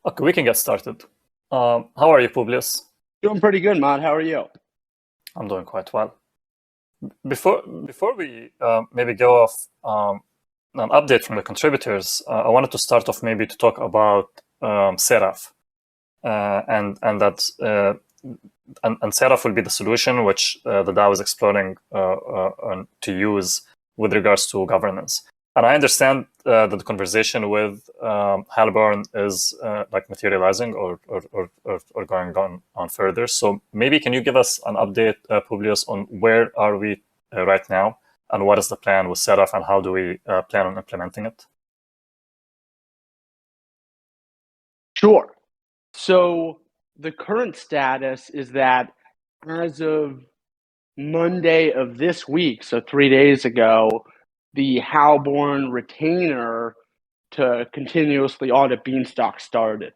Okay, we can get started. How are you, Publius? Doing pretty good, Matt. How are you? I'm doing quite well. Before we maybe go off an update from the contributors, I wanted to start off maybe to talk about Seraph, and Seraph will be the solution which the DAO is exploring to use with regards to governance. And I understand that the conversation with Halborn is like materializing or going on further. So maybe can you give us an update, Publius, on where are we right now, and what is the plan with Seraph, and how do we plan on implementing it? Sure. So the current status is that as of Monday of this week, so 3 days ago, the Halborn retainer to continuously audit Beanstalk started.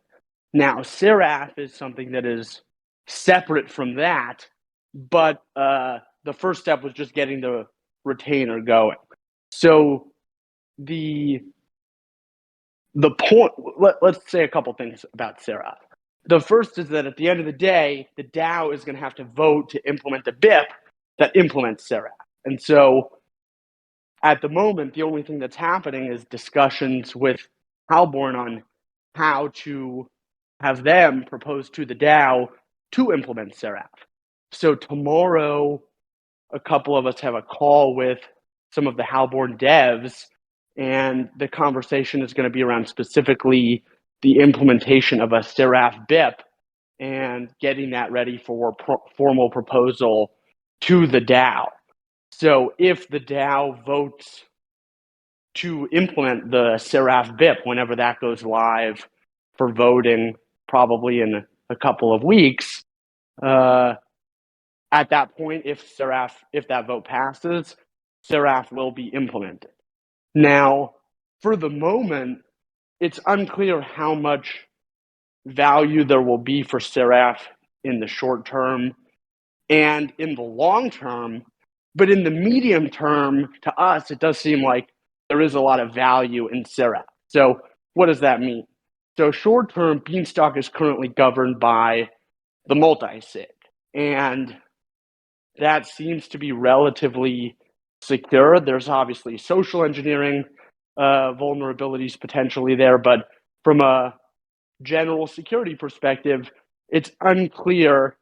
Now, Seraph is something that is separate from that, but the first step was just getting the retainer going. So the point, let's say a couple things about Seraph. The first is that at the end of the day, the DAO is going to have to vote to implement the BIP that implements Seraph. And so at the moment, the only thing that's happening is discussions with Halborn on how to have them propose to the DAO to implement Seraph. So tomorrow, a couple of us have a call with some of the Halborn devs, and the conversation is going to be around specifically the implementation of a Seraph BIP and getting that ready for formal proposal to the DAO. So if the DAO votes to implement the Seraph BIP whenever that goes live for voting, probably in a couple of weeks, at that point, if that vote passes, Seraph will be implemented. Now, for the moment, it's unclear how much value there will be for Seraph in the short term and in the long term. But in the medium term, to us, it does seem like there is a lot of value in Seraph. So what does that mean? So short term, Beanstalk is currently governed by the multi-sig, and that seems to be relatively secure. There's obviously social engineering vulnerabilities potentially there, but from a general security perspective, it's unclear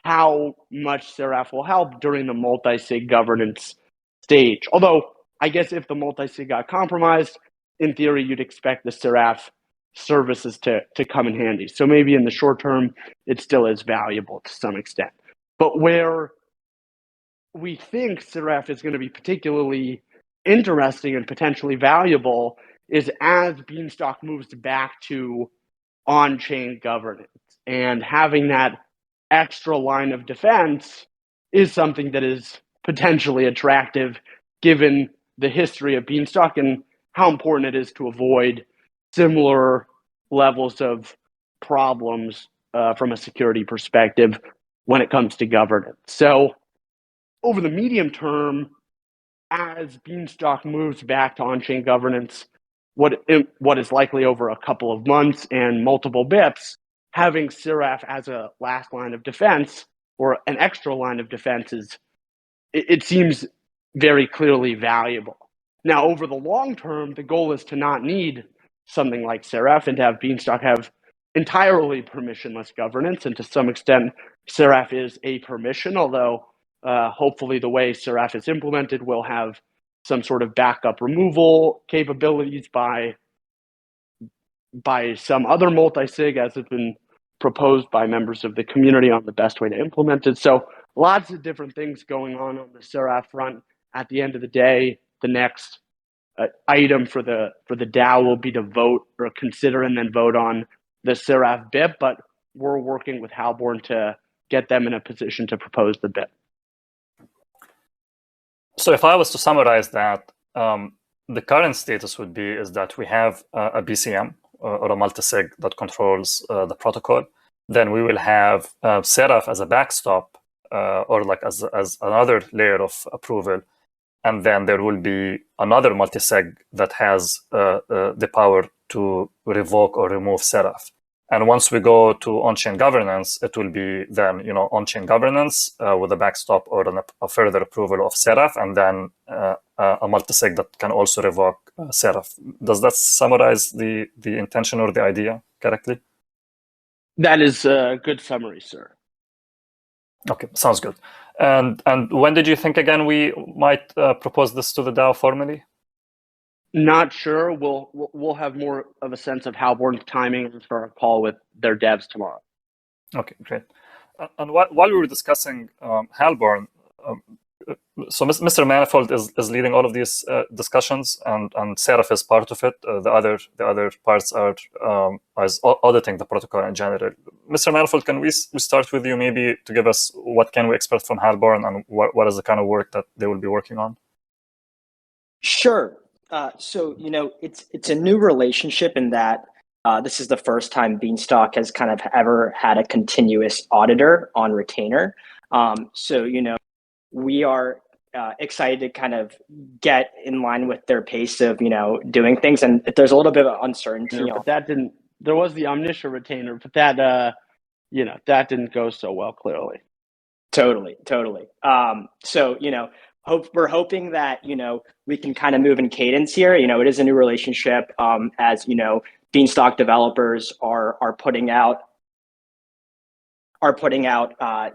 how much Seraph will help during the multi-sig governance stage. Although, I guess if the multi-sig got compromised, in theory, you'd expect the Seraph services to come in handy. So maybe in the short term, it still is valuable to some extent. But where we think Seraph is going to be particularly interesting and potentially valuable is as Beanstalk moves back to on-chain governance. And having that extra line of defense is something that is potentially attractive given the history of Beanstalk and how important it is to avoid similar levels of problems from a security perspective when it comes to governance. So over the medium term, as Beanstalk moves back to on-chain governance, what is likely over a couple of months and multiple BIPs, having Seraph as a last line of defense or an extra line of defense it seems very clearly valuable. Now, over the long term, the goal is to not need something like Seraph and to have Beanstalk have entirely permissionless governance, and to some extent, Seraph is a permission, although hopefully the way Seraph is implemented will have some sort of backup removal capabilities by some other multi-sig, as has been proposed by members of the community on the best way to implement it. So lots of different things going on the Seraph front. At the end of the day, the next item for the DAO will be to vote or consider and then vote on the Seraph BIP, but we're working with Halborn to get them in a position to propose the BIP. So if I was to summarize that, the current status would be is that we have a BCM or a multisig that controls the protocol. Then we will have Seraph as a backstop or like as another layer of approval. And then there will be another multisig that has the power to revoke or remove Seraph. And once we go to on-chain governance, it will be then, on-chain governance with a backstop or a further approval of Seraph, and then a multisig that can also revoke Seraph. Does that summarize the intention or the idea correctly? That is a good summary, sir. Okay, sounds good. And when did you think again we might propose this to the DAO formally? Not sure. We'll have more of a sense of Halborn's timing for a call with their devs tomorrow. Okay, great. And while we were discussing Halborn, so Mr. Manifold is leading all of these discussions, and Seraph is part of it. The other parts are as auditing the protocol in general. Mr. Manifold, can we start with you maybe to give us what can we expect from Halborn, and what is the kind of work that they will be working on? Sure. So it's a new relationship in that this is the first time Beanstalk has kind of ever had a continuous auditor on retainer. So we are excited to kind of get in line with their pace of doing things, and there's a little bit of uncertainty. But that didn't. There was the omniscient retainer, but that that didn't go so well. Clearly. Totally. So we're hoping that we can kind of move in cadence here. It is a new relationship. As Beanstalk developers are putting out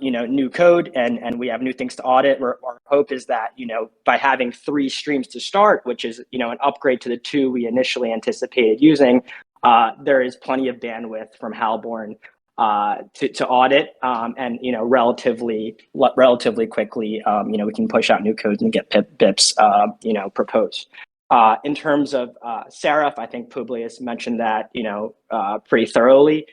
new code, and we have new things to audit. Our hope is that by having 3 streams to start, which is an upgrade to the 2 we initially anticipated using, there is plenty of bandwidth from Halborn to audit, and relatively quickly, we can push out new codes and get BIPs proposed. In terms of Seraph, I think Publius mentioned that pretty thoroughly.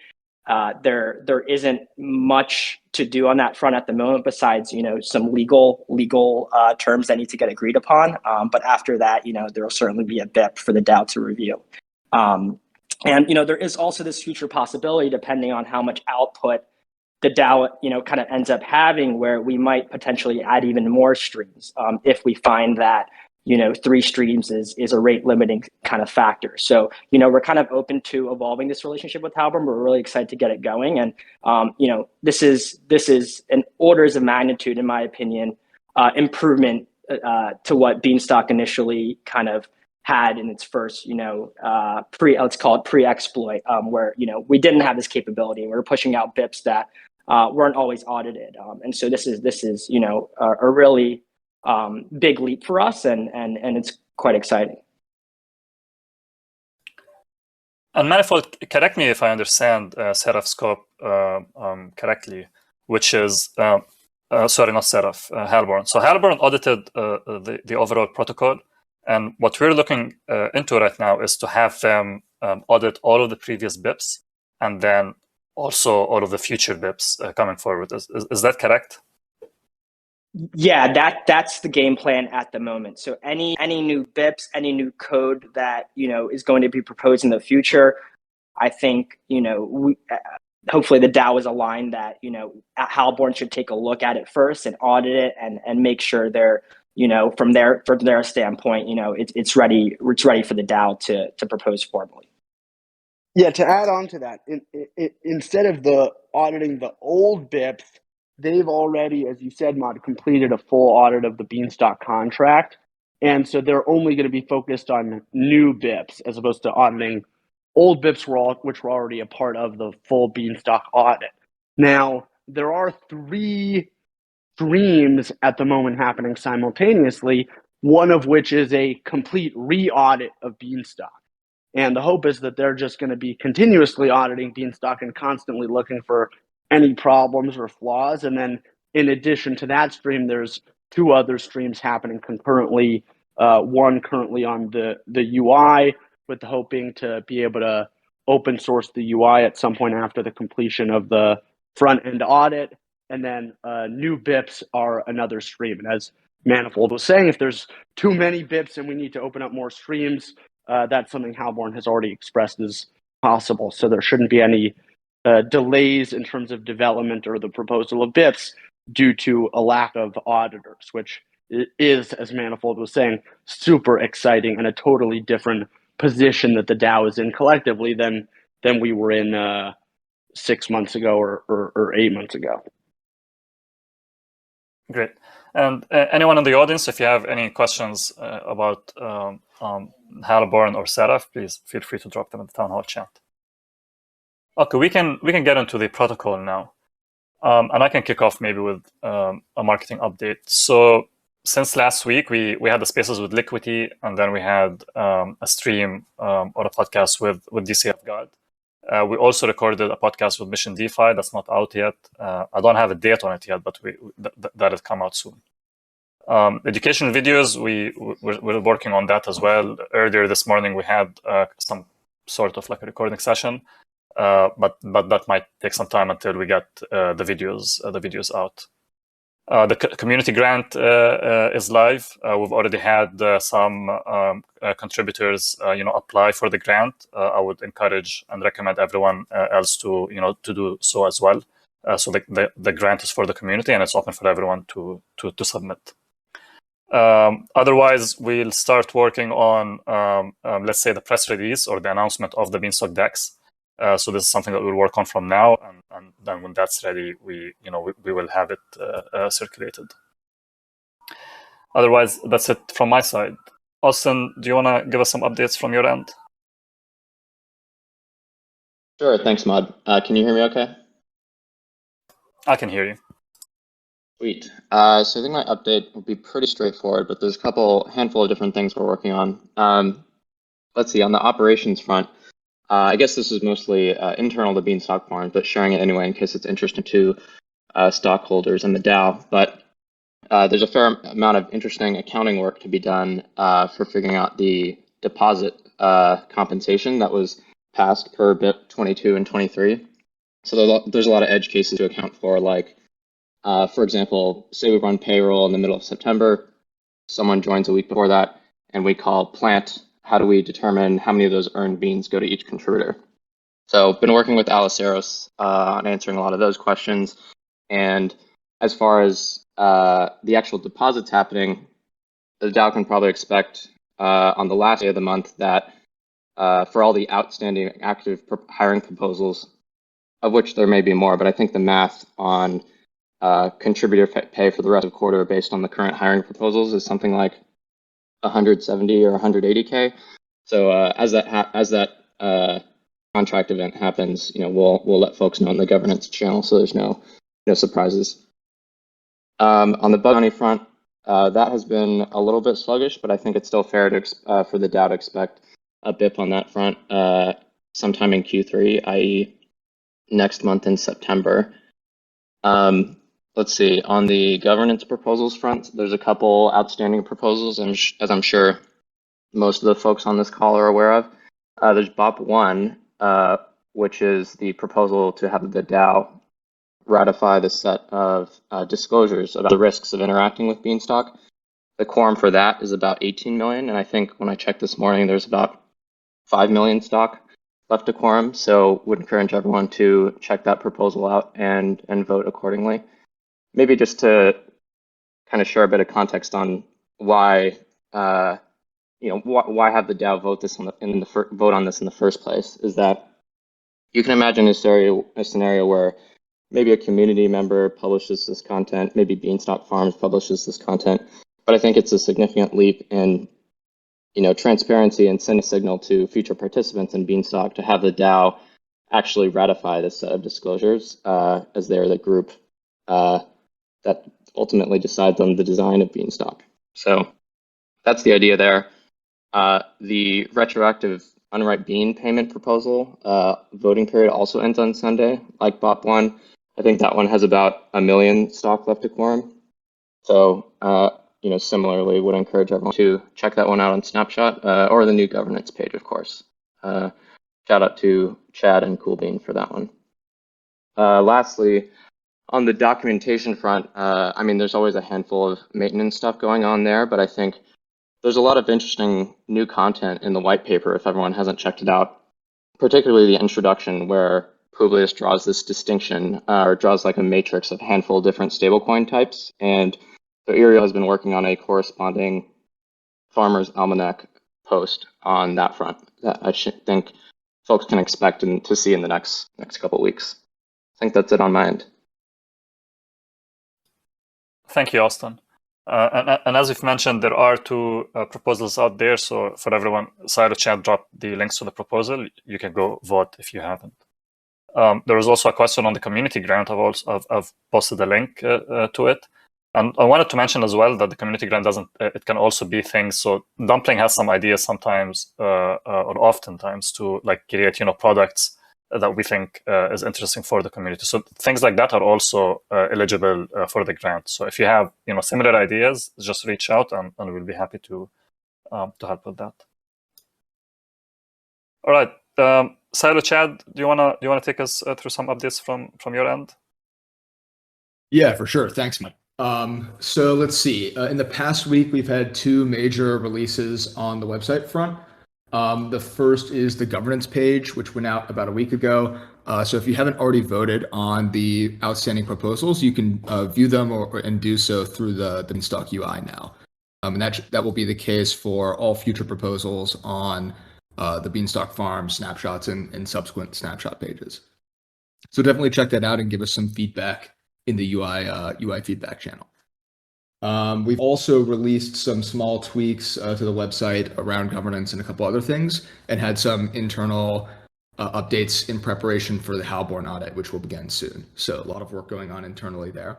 There isn't much to do on that front at the moment, besides some legal terms that need to get agreed upon. But after that, there will certainly be a BIP for the DAO to review. And there is also this future possibility, depending on how much output the DAO kind of ends up having, where we might potentially add even more streams if we find that 3 streams is a rate limiting kind of factor. So we're kind of open to evolving this relationship with Halborn. We're really excited to get it going, and this is an orders of magnitude, in my opinion, improvement to what Beanstalk initially kind of had in its first, let's call it pre-exploit, where, we didn't have this capability, and we were pushing out BIPs that weren't always audited. And so this is a really big leap for us, and it's quite exciting. And Manifold, correct me if I understand Seraph scope correctly, which is, sorry, not Seraph, Halborn. So Halborn audited the overall protocol. And what we're looking into right now is to have them audit all of the previous BIPs, and then also all of the future BIPs coming forward. Is that correct? Yeah, that's the game plan at the moment. So any new BIPs, any new code that is going to be proposed in the future, I think hopefully the DAO is aligned that Halborn should take a look at it first and audit it and make sure they're from their standpoint, it's ready for the DAO to propose formally. Yeah, to add on to that, instead of auditing the old BIPs, they've already, as you said, Mod, completed a full audit of the Beanstalk contract. And so they're only going to be focused on new BIPs as opposed to auditing old BIPs which were already a part of the full Beanstalk audit. Now, there are 3 streams at the moment happening simultaneously, one of which is a complete re-audit of Beanstalk. And the hope is that they're just going to be continuously auditing Beanstalk and constantly looking for any problems or flaws. And then in addition to that stream, there's 2 other streams happening concurrently. One currently on the UI, with the hoping to be able to open source the UI at some point after the completion of the front end audit. And then new BIPs are another stream. And as Manifold was saying, if there's too many BIPs and we need to open up more streams, that's something Halborn has already expressed as possible. So there shouldn't be any delays in terms of development or the proposal of BIPs due to a lack of auditors, which is, as Manifold was saying, super exciting and a totally different position that the DAO is in collectively than we were in 6 months ago or 8 months ago. Great. And anyone in the audience, if you have any questions about Halborn or Seraph, please feel free to drop them in the town hall chat. Okay, we can get into the protocol now, and I can kick off maybe with a marketing update. So since last week, we had the spaces with Liquidity, and then we had a stream or a podcast with DCF God. We also recorded a podcast with Mission DeFi that's not out yet. I don't have a date on it yet, but that'll come out soon. Educational videos, we're working on that as well. Earlier this morning, we had some sort of like a recording session, but that might take some time until we get the videos out. The community grant is live. We've already had some contributors, apply for the grant. I would encourage and recommend everyone else to do so as well. So the grant is for the community and it's open for everyone to submit. Otherwise, we'll start working on, let's say, the press release or the announcement of the Beanstalk DEX. So this is something that we'll work on from now, and then when that's ready, we will have it circulated. Otherwise, that's it from my side. Austin, do you want to give us some updates from your end? Sure, thanks, Mod. Can you hear me okay? I can hear you. Sweet. So I think my update will be pretty straightforward, but there's a handful of different things we're working on. Let's see, on the operations front, I guess this is mostly internal to Beanstalk Farms, but sharing it anyway in case it's interesting to stockholders in the DAO. But there's a fair amount of interesting accounting work to be done for figuring out the deposit compensation that was passed per BIP 22 and 23. So there's a lot of edge cases to account for, like, for example, say we run payroll in the middle of September, someone joins a week before that, and we call plant. How do we determine how many of those earned beans go to each contributor? So been working with Aliceros on answering a lot of those questions. And as far as the actual deposits happening, the DAO can probably expect on the last day of the month that for all the outstanding active hiring proposals, of which there may be more, but I think the math on contributor pay for the rest of the quarter based on the current hiring proposals is something like 170 or 180K. So as that contract event happens, we'll let folks know in the governance channel, so there's no surprises. On the bug bounty front, that has been a little bit sluggish, but I think it's still fair for the DAO to expect a BIP on that front sometime in Q3, i.e. next month in September. Let's see, on the governance proposals front, there's a couple outstanding proposals, as I'm sure most of the folks on this call are aware of. There's BOP 1, which is the proposal to have the DAO ratify the set of disclosures about the risks of interacting with Beanstalk. The quorum for that is about 18 million, and I think when I checked this morning, there's about 5 million stock left to quorum, so would encourage everyone to check that proposal out and vote accordingly. Maybe just to kind of share a bit of context on why, why have the DAO vote on this in the first place, is that you can imagine a scenario where maybe a community member publishes this content, maybe Beanstalk Farms publishes this content, but I think it's a significant leap in transparency and send a signal to future participants in Beanstalk to have the DAO actually ratify this set of disclosures as they're the group that ultimately decides on the design of Beanstalk. So that's the idea there. The retroactive unripe bean payment proposal voting period also ends on Sunday, like BOP 1. I think that one has about 1 million stock left to quorum. So, similarly, would encourage everyone to check that one out on Snapshot or the new governance page, of course. Shout out to Chad and Coolbean for that one. Lastly, on the documentation front, there's always a handful of maintenance stuff going on there, but I think there's a lot of interesting new content in the white paper if everyone hasn't checked it out, particularly the introduction where Publius draws this distinction or draws like a matrix of a handful of different stablecoin types. And so Ariel has been working on a corresponding Farmer's Almanac post on that front that I think folks can expect and to see in the next couple of weeks. I think that's it on my end. Thank you, Austin. And as you've mentioned, there are two proposals out there. So for everyone, Silo chat dropped the links to the proposal. You can go vote if you haven't. There was also a question on the community grant. I've posted a link to it. And I wanted to mention as well that the community grant it can also be things. So Dumpling has some ideas sometimes or oftentimes to like create, products that we think is interesting for the community. So things like that are also eligible for the grant. So if you have similar ideas, just reach out and we'll be happy to help with that. All right, Silo Chad, do you wanna take us through some updates from your end? Yeah, for sure. Thanks, Mike. So let's see. In the past week, we've had two major releases on the website front. The first is the governance page, which went out about a week ago. So if you haven't already voted on the outstanding proposals, you can view them and do so through the Beanstalk UI now. And that will be the case for all future proposals on the Beanstalk Farm snapshots and subsequent snapshot pages. So definitely check that out and give us some feedback in the UI feedback channel. We've also released some small tweaks to the website around governance and a couple other things, and had some internal updates in preparation for the Halborn audit, which will begin soon. So a lot of work going on internally there.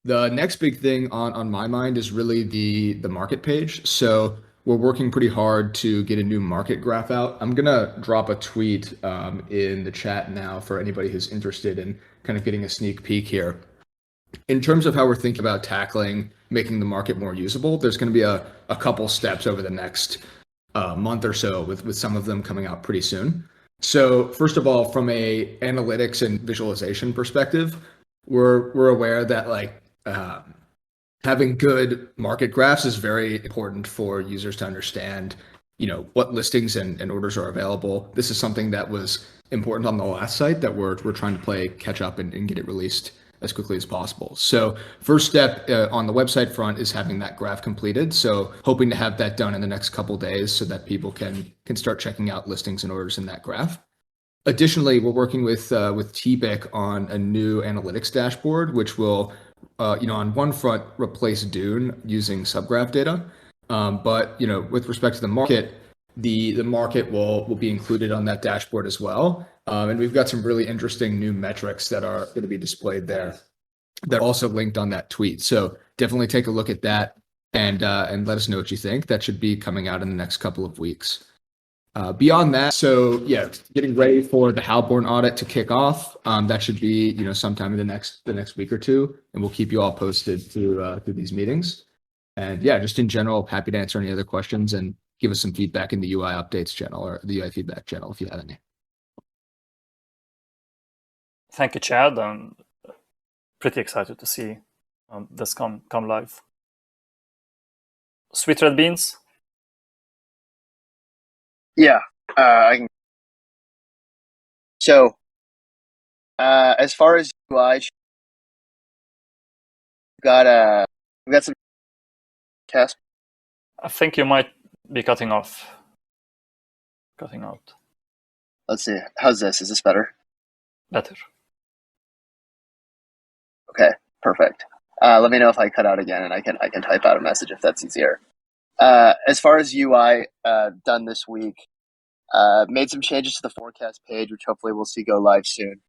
The next big thing on my mind is really the market page. So we're working pretty hard to get a new market graph out. I'm gonna drop a tweet in the chat now for anybody who's interested in kind of getting a sneak peek here. In terms of how we're thinking about tackling making the market more usable, there's going to be a couple steps over the next month or so, with some of them coming out pretty soon. So first of all, from a analytics and visualization perspective, we're aware that having good market graphs is very important for users to understand, what listings and orders are available. This is something that was important on the last site that we're trying to play catch up and get it released as quickly as possible. So first step on the website front is having that graph completed. So hoping to have that done in the next couple of days so that people can start checking out listings and orders in that graph. Additionally, we're working with TPIC on a new analytics dashboard, which will, on one front, replace Dune using subgraph data. But with respect to the market, the market will be included on that dashboard as well. And we've got some really interesting new metrics that are going to be displayed there that are also linked on that tweet. So definitely take a look at that and let us know what you think. That should be coming out in the next couple of weeks. Beyond that, so yeah, getting ready for the Halborn audit to kick off. That should be sometime in the next week or two, and we'll keep you all posted through these meetings. And yeah, just in general, happy to answer any other questions and give us some feedback in the UI updates channel or the UI feedback channel if you have any. Thank you, Chad. I'm pretty excited to see this come live. Sweet Red Beans? Yeah, I can. So, as far as UI, we got some tests. I think you might be cutting out. Let's see. How's this? Is this better? Better. Okay, perfect. Let me know if I cut out again, and I can type out a message if that's easier. As far as UI done this week, made some changes to the forecast page, which hopefully we'll see go live soon.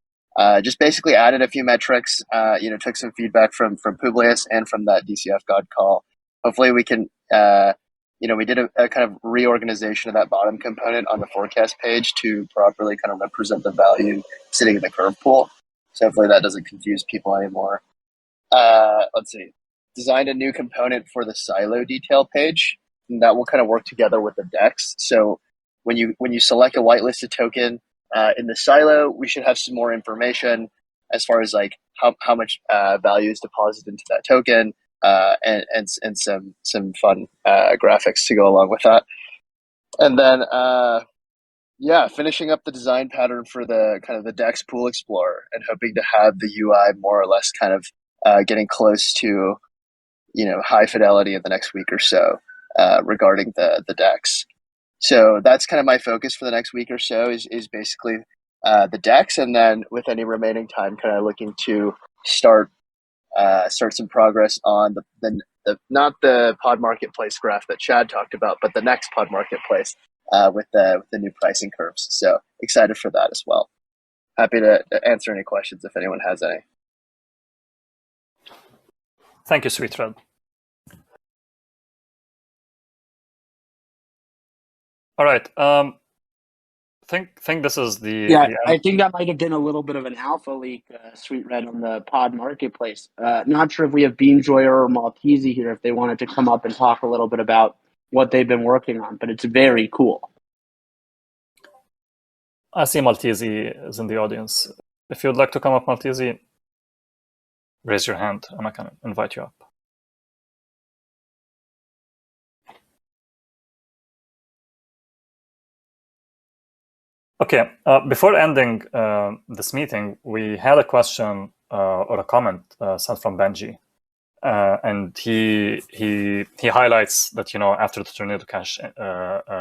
Just basically added a few metrics. Took some feedback from Publius and from that DCF God call. Hopefully we can. We did a kind of reorganization of that bottom component on the forecast page to properly kind of represent the value sitting in the curve pool. So hopefully that doesn't confuse people anymore. Let's see. Designed a new component for the silo detail page, and that will kind of work together with the DEX. So when you select a whitelisted token in the silo, we should have some more information as far as like how much value is deposited into that token, and some fun graphics to go along with that. And then finishing up the design pattern for the kind of the DEX Pool Explorer and hoping to have the UI more or less kind of getting close to high fidelity in the next week or so regarding the DEX. So that's kind of my focus for the next week or so is basically the DEX, and then with any remaining time, kind of looking to start some progress on the not the pod marketplace graph that Chad talked about, but the next pod marketplace with the new pricing curves. So excited for that as well. Happy to answer any questions if anyone has any. Thank you, Sweet Red. All right. Think this is the Yeah, the I think that might have been a little bit of an alpha leak, Sweet Red, on the pod marketplace. Not sure if we have Beanjoyer or Maltese here, if they wanted to come up and talk a little bit about what they've been working on, but it's very cool. I see Maltese is in the audience. If you'd like to come up, Maltese, raise your hand and I can invite you up. Okay, before ending this meeting, we had a question or a comment sent from Benji. And he highlights that, after the Tornado Cash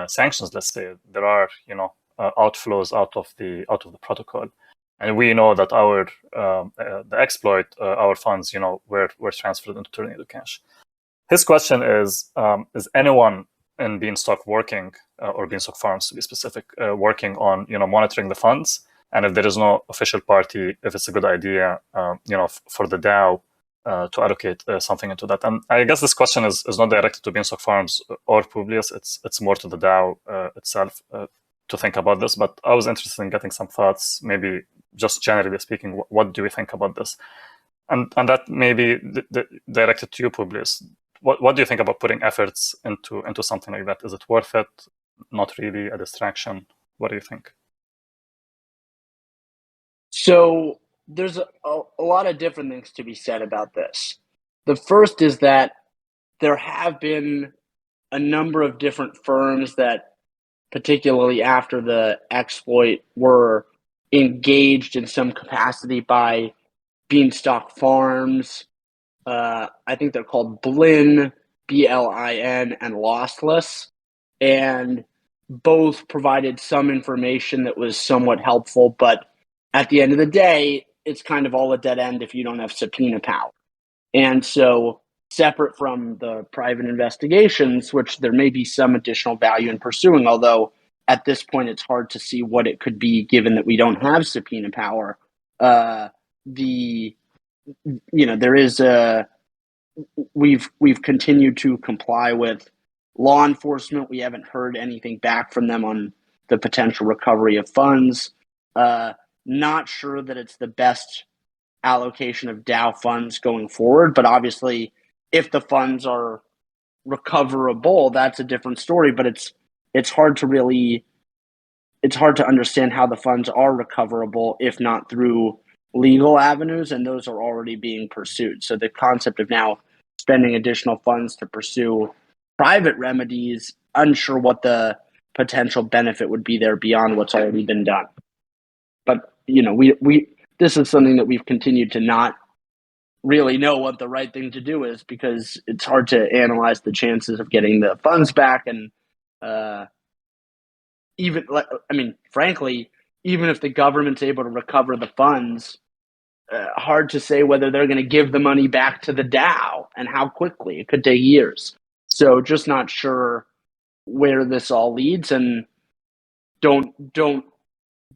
sanctions, let's say, there are, outflows out of the protocol. And we know that the exploit, our funds, were transferred into Tornado Cash. His question is anyone in Beanstalk working, or Beanstalk Farms to be specific, working on, monitoring the funds? And if there is no official party, if it's a good idea, for the DAO to allocate something into that. And I guess this question is not directed to Beanstalk Farms or Publius. It's more to the DAO itself to think about this. But I was interested in getting some thoughts, maybe just generally speaking, what do we think about this? And that may be directed to you, Publius. What do you think about putting efforts into something like that? Is it worth it? Not really, a distraction? What do you think? So there's a lot of different things to be said about this. The first is that there have been a number of different firms that, particularly after the exploit, were engaged in some capacity by Beanstalk Farms. I think they're called Blin, BLIN, and Lossless. And both provided some information that was somewhat helpful, but at the end of the day, it's kind of all a dead end if you don't have subpoena power. And so, separate from the private investigations, which there may be some additional value in pursuing, although at this point it's hard to see what it could be given that we don't have subpoena power. There is we've continued to comply with law enforcement. We haven't heard anything back from them on the potential recovery of funds. Not sure that it's the best allocation of DAO funds going forward, but obviously if the funds are recoverable, that's a different story, but it's hard to understand how the funds are recoverable if not through legal avenues, and those are already being pursued. So the concept of now spending additional funds to pursue private remedies, unsure what the potential benefit would be there beyond what's already been done. But this is something that we've continued to not really know what the right thing to do is, because it's hard to analyze the chances of getting the funds back. And frankly, even if the government's able to recover the funds, hard to say whether they're going to give the money back to the DAO and how quickly. It could take years. So just not sure where this all leads, and don't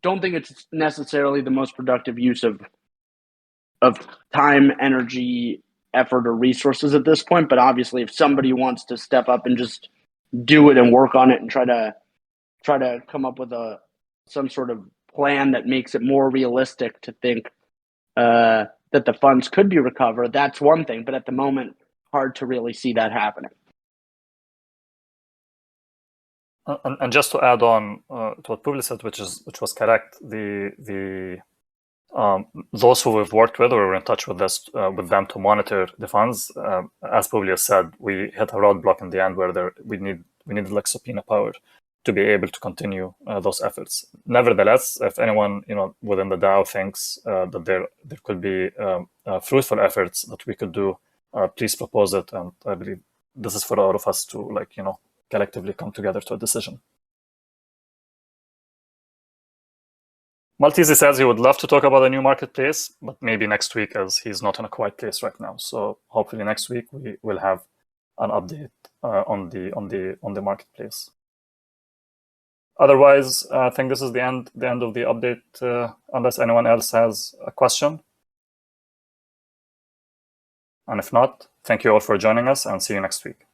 think it's necessarily the most productive use of time, energy, effort, or resources at this point. But obviously, if somebody wants to step up and just do it and work on it and try to come up with some sort of plan that makes it more realistic to think that the funds could be recovered, that's one thing. But at the moment, hard to really see that happening. And just to add on to what Publius said, which was correct, those who we've worked with or were in touch with them to monitor the funds, as Publius said, we hit a roadblock in the end where we needed like subpoena power to be able to continue those efforts. Nevertheless, if anyone within the DAO thinks that there could be fruitful efforts that we could do, please propose it, and I believe this is for all of us to collectively come together to a decision. Maltese says he would love to talk about a new marketplace, but maybe next week, as he's not in a quiet place right now. So hopefully next week we will have an update on the marketplace. Otherwise, I think this is the end of the update, unless anyone else has a question. And if not, thank you all for joining us, and see you next week.